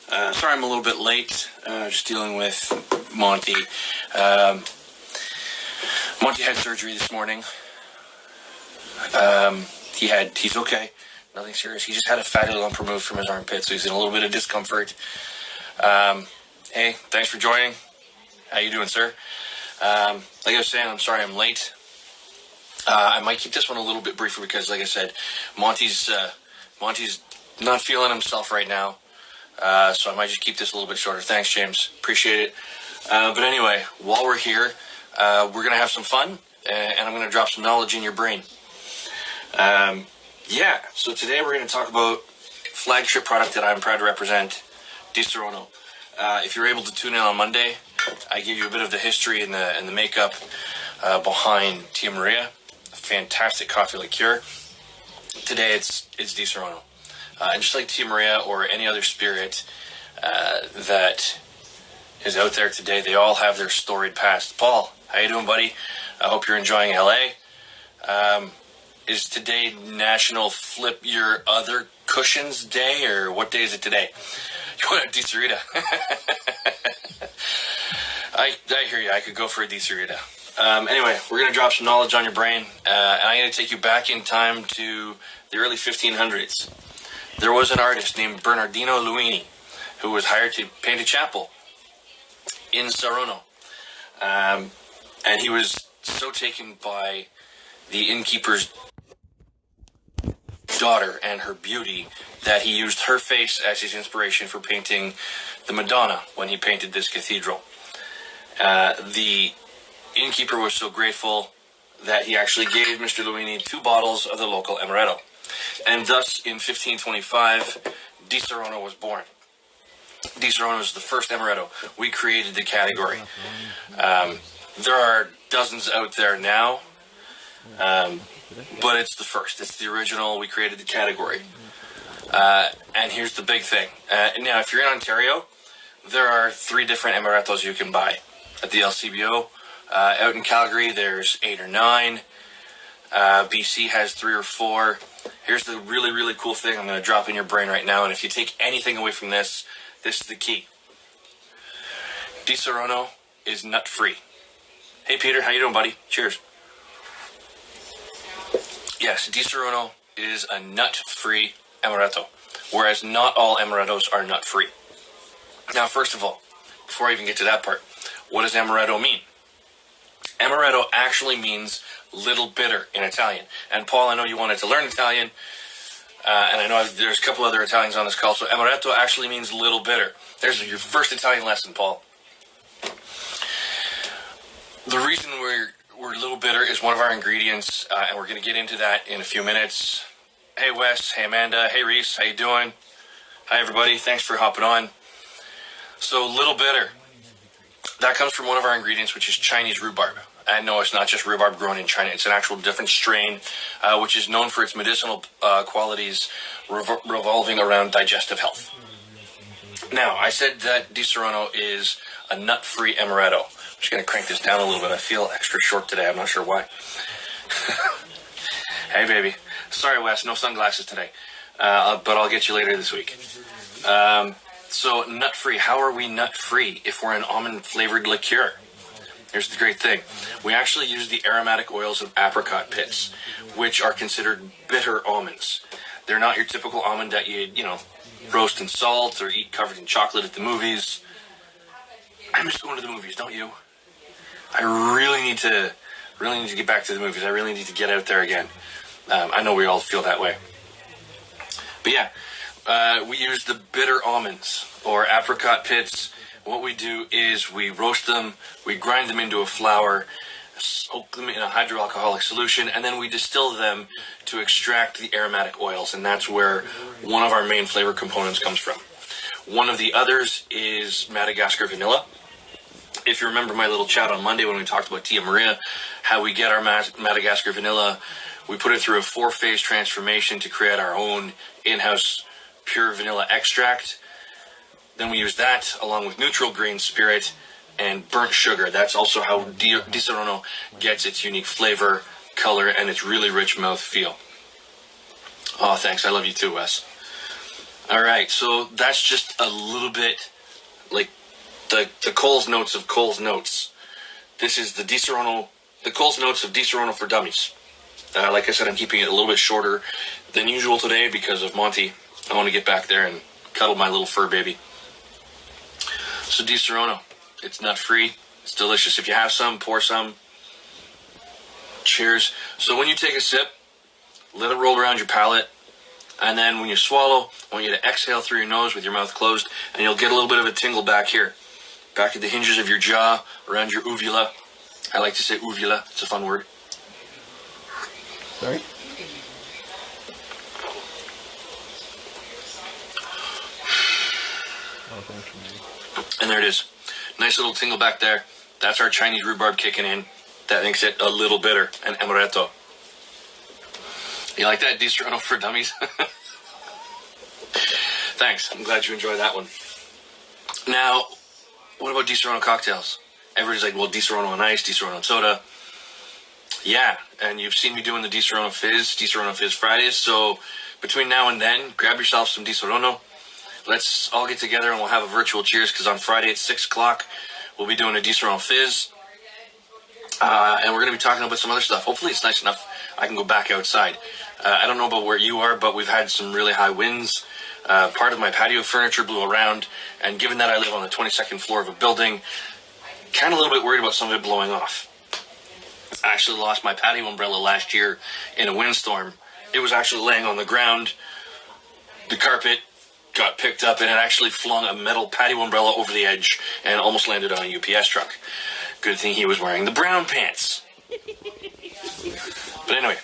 Sorry I'm a little bit late, just dealing with Monty. Monty had surgery this morning. He's okay, nothing serious. He just had a fatty lump removed from his armpit, so he's in a little bit of discomfort. Hey, thanks for joining. How you doing, sir? Like I was saying, I'm sorry I'm late. I might keep this one a little bit briefer because, like I said, Monty's not feeling himself right now. So I might just keep this a little bit shorter. Thanks, James. Appreciate it. But anyway, while we're here, we're going to have some fun, and I'm going to drop some knowledge in your brain. So today we're going to talk about flagship product that I'm proud to represent, Disaronno. If you're able to tune in on Monday, I give you a bit of the history and the makeup behind Tia Maria, a fantastic coffee liqueur. Today it's Disaronno. And just like Tia Maria or any other spirit that is out there today, they all have their storied past. Paul, how you doing, buddy? I hope you're enjoying LA. Is today National Flip Your Other Cushions Day, or what day is it today? You want a Disaronno? I hear you. I could go for a Disaronno. Anyway, we're going to drop some knowledge on your brain, and I'm going to take you back in time to the early 1500s. There was an artist named Bernardino Luini who was hired to paint a chapel in Disaronno. And he was so taken by the innkeeper's daughter and her beauty that he used her face as his inspiration for painting the Madonna when he painted this cathedral. The innkeeper was so grateful that he actually gave Mr. Luini 2 bottles of the local amaretto. And thus, in 1525, Disaronno was born. Disaronno is the first amaretto. We created the category. There are dozens out there now, but it's the first. It's the original. We created the category. And here's the big thing. Now, if you're in Ontario, there are 3 different amarettos you can buy at the LCBO. Out in Calgary, there's 8 or 9. BC has 3 or 4. Here's the really, really cool thing I'm going to drop in your brain right now, and if you take anything away from this, this is the key. Disaronno is nut-free. Hey, Peter, how you doing, buddy? Cheers. Yes, Disaronno is a nut-free amaretto, whereas not all amarettos are nut-free. Now, first of all, before I even get to that part, what does amaretto mean? Amaretto actually means little bitter in Italian. And Paul, I know you wanted to learn Italian, and I know there's a couple other Italians on this call, so amaretto actually means little bitter. There's your first Italian lesson, Paul. The reason we're little bitter is one of our ingredients, and we're going to get into that in a few minutes. Hey, Wes. Hey, Amanda. Hey, Reese. How you doing? Hi, everybody. Thanks for hopping on. So, little bitter. That comes from one of our ingredients, which is Chinese rhubarb. And no, it's not just rhubarb grown in China. It's an actual different strain, which is known for its medicinal qualities revolving around digestive health. Now, I said that Disaronno is a nut-free amaretto. I'm just going to crank this down a little bit. I feel extra short today. I'm not sure why. Hey, baby. Sorry, Wes. No sunglasses today. But I'll get you later this week. So, nut-free. How are we nut-free if we're an almond-flavored liqueur? Here's the great thing. We actually use the aromatic oils of apricot pits, which are considered bitter almonds. They're not your typical almond that you roast in salt or eat covered in chocolate at the movies. I miss going to the movies, don't you? I really need to get back to the movies. I really need to get out there again. I know we all feel that way. But yeah, we use the bitter almonds or apricot pits. What we do is we roast them, we grind them into a flour, soak them in a hydroalcoholic solution, and then we distill them to extract the aromatic oils, and that's where one of our main flavor components comes from. One of the others is Madagascar vanilla. If you remember my little chat on Monday when we talked about Tia Maria, how we get our Madagascar vanilla, we put it through a 4-phase transformation to create our own in-house pure vanilla extract. Then we use that along with neutral grain spirit and burnt sugar. That's also how Disaronno gets its unique flavor, color, and its really rich mouth feel. Oh, thanks. I love you too, Wes. All right, so that's just a little bit like the Cole's Notes of Cole's Notes. This is the Disaronno, the Cole's Notes of Disaronno for Dummies. Like I said, I'm keeping it a little bit shorter than usual today because of Monty. I want to get back there and cuddle my little fur baby. So Disaronno, it's nut-free. It's delicious. If you have some, pour some. Cheers. So when you take a sip, let it roll around your palate. And then when you swallow, I want you to exhale through your nose with your mouth closed, and you'll get a little bit of a tingle back here. Back at the hinges of your jaw, around your uvula. I like to say uvula. It's a fun word. Sorry? Oh, thanks. And there it is. Nice little tingle back there. That's our Chinese rhubarb kicking in. That makes it a little bitter. And amaretto. You like that, Disaronno for Dummies? Thanks. I'm glad you enjoyed that one. Now, what about Disaronno cocktails? Everybody's like, well, Disaronno on ice, Disaronno on soda. Yeah, and you've seen me doing the Disaronno Fizz Fridays. So between now and then, grab yourself some Disaronno. Let's all get together and we'll have a virtual cheers, because on Friday at 6 o'clock, we'll be doing a Disaronno Fizz. And we're going to be talking about some other stuff. Hopefully it's nice enough I can go back outside. I don't know about where you are, but we've had some really high winds. Part of my patio furniture blew around, and given that I live on the 22nd floor of a building, kind of a little bit worried about some of it blowing off. I actually lost my patio umbrella last year in a windstorm. It was actually laying on the ground. The carpet got picked up, and it actually flung a metal patio umbrella over the edge and almost landed on a UPS truck. Good thing he was wearing the brown pants. But anyway,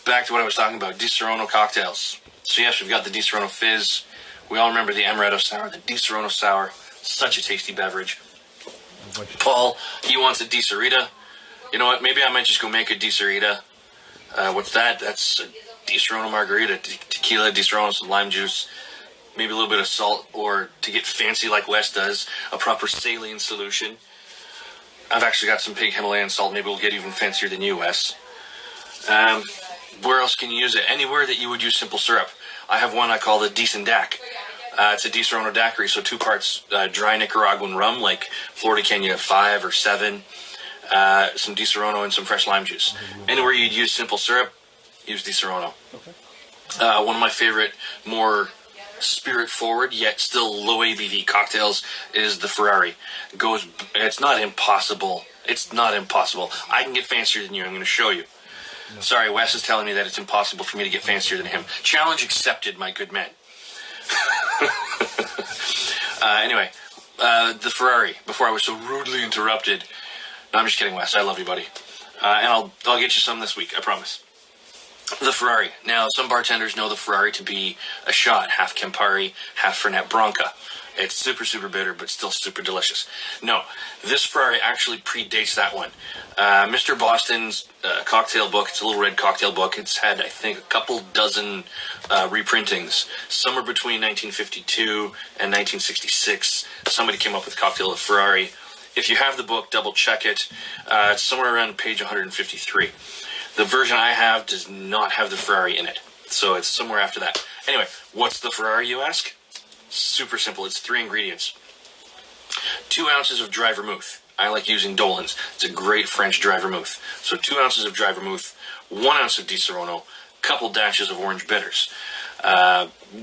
back to what I was talking about, Disaronno cocktails. So yes, we've got the Disaronno Fizz. We all remember the Amaretto Sour, the Disaronno Sour. Such a tasty beverage. Paul, he wants a Disarita. You know what, maybe I might just go make a Disarita. What's that? That's a Disaronno margarita, tequila, Disaronno, some lime juice, maybe a little bit of salt, or to get fancy like Wes does, a proper saline solution. I've actually got some pink Himalayan salt. Maybe we'll get even fancier than you, Wes. Where else can you use it? Anywhere that you would use simple syrup. I have one I call the Decent Dac. It's a Disaronno daiquiri, so 2 parts dry Nicaraguan rum, like Florida Canyon 5 or 7, some Disaronno and some fresh lime juice. Anywhere you'd use simple syrup, use Disaronno. Okay. One of my favorite, more spirit-forward, yet still low ABV cocktails is the Ferrari. It's not impossible. It's not impossible. I can get fancier than you. I'm going to show you. No. Sorry, Wes is telling me that it's impossible for me to get fancier than him. Challenge accepted, my good man. Anyway, the Ferrari, before I was so rudely interrupted. No, I'm just kidding, Wes. I love you, buddy. And I'll get you some this week, I promise. The Ferrari. Now, some bartenders know the Ferrari to be a shot, half Campari, half Fernet Branca. It's super, super bitter, but still super delicious. No, this Ferrari actually predates that one. Mr. Boston's cocktail book, it's a little red cocktail book. It's had, I think, a couple dozen reprintings. Somewhere between 1952 and 1966, somebody came up with Cocktail of Ferrari. If you have the book, double check it. It's somewhere around page 153. The version I have does not have the Ferrari in it, so it's somewhere after that. Anyway, what's the Ferrari, you ask? Super simple. It's 3 ingredients. 2 ounces of dry vermouth. I like using Dolan's. It's a great French dry vermouth. So 2 ounces of dry vermouth, 1 ounce of Disaronno, couple dashes of orange bitters,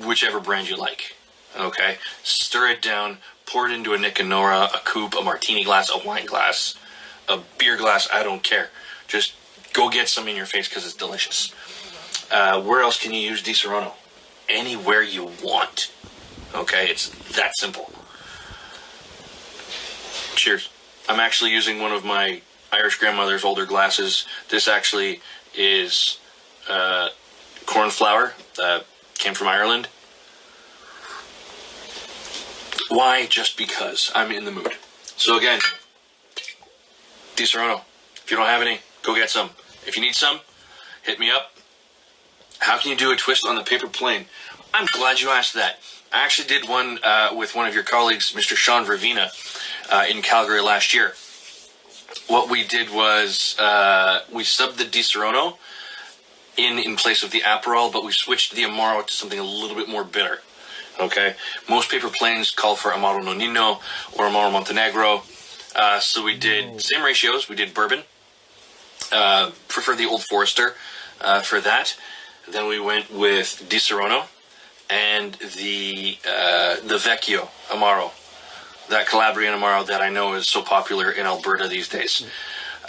whichever brand you like. Okay? Stir it down, pour it into a Nick and Nora, a coupe, a martini glass, a wine glass, a beer glass, I don't care. Just go get some in your face because it's delicious. Where else can you use Disaronno? Anywhere you want. Okay, it's that simple. Cheers. I'm actually using one of my Irish grandmother's older glasses. This actually is corn flour. Came from Ireland. Why? Just because I'm in the mood. So again, Disaronno. If you don't have any, go get some. If you need some, hit me up. How can you do a twist on the paper plane? I'm glad you asked that. I actually did one with one of your colleagues, Mr. Sean Vervina, in Calgary last year. What we did was we subbed the Disaronno in place of the Aperol, but we switched the Amaro to something a little bit more bitter. Okay, most paper planes call for Amaro Nonino or Amaro Montenegro. So we did same ratios. We did bourbon. Prefer the Old Forester for that. Then we went with Disaronno and the Vecchio Amaro, that Calabrian Amaro that I know is so popular in Alberta these days.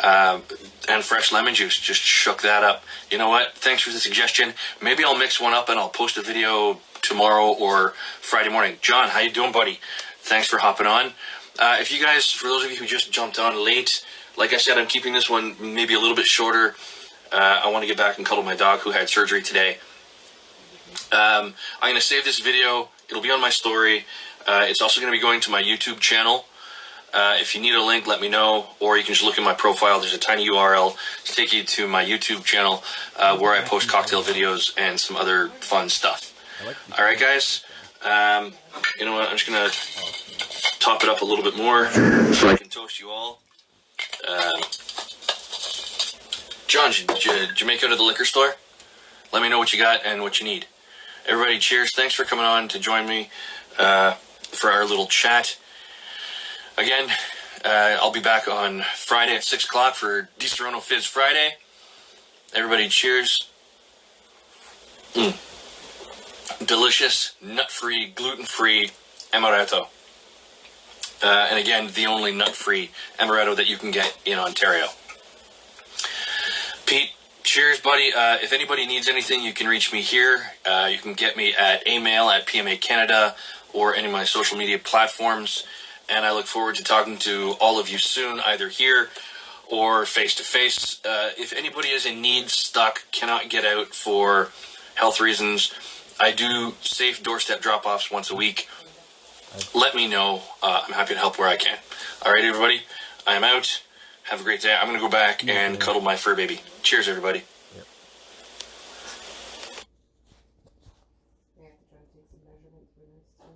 And fresh lemon juice. Just shook that up. You know what? Thanks for the suggestion. Maybe I'll mix one up and I'll post a video tomorrow or Friday morning. John, how you doing, buddy? Thanks for hopping on. If you guys, for those of you who just jumped on late, like I said, I'm keeping this one maybe a little bit shorter. I want to get back and cuddle my dog who had surgery today. I'm going to save this video. It'll be on my story. It's also going to be going to my YouTube channel. If you need a link, let me know, or you can just look at my profile. There's a tiny URL to take you to my YouTube channel where I post cocktail videos and some other fun stuff. All right, guys. You know what? I'm just going to top it up a little bit more so I can toast you all. John, did you make it to the liquor store? Let me know what you got and what you need. Everybody, cheers. Thanks for coming on to join me for our little chat. Again, I'll be back on Friday at 6 o'clock for Disaronno Fizz Friday. Everybody, cheers. Delicious, nut-free, gluten-free amaretto. And again, the only nut-free amaretto that you can get in Ontario. Pete, cheers, buddy. If anybody needs anything, you can reach me here. You can get me at PMA Canada or any of my social media platforms. And I look forward to talking to all of you soon, either here or face-to-face. If anybody is in need, stuck, cannot get out for health reasons, I do safe doorstep drop-offs once a week. Let me know. I'm happy to help where I can. All right, everybody. I am out. Have a great day. I'm going to go back and cuddle my fur baby. Cheers, everybody. Yep. I have to try to take some measurements for this too.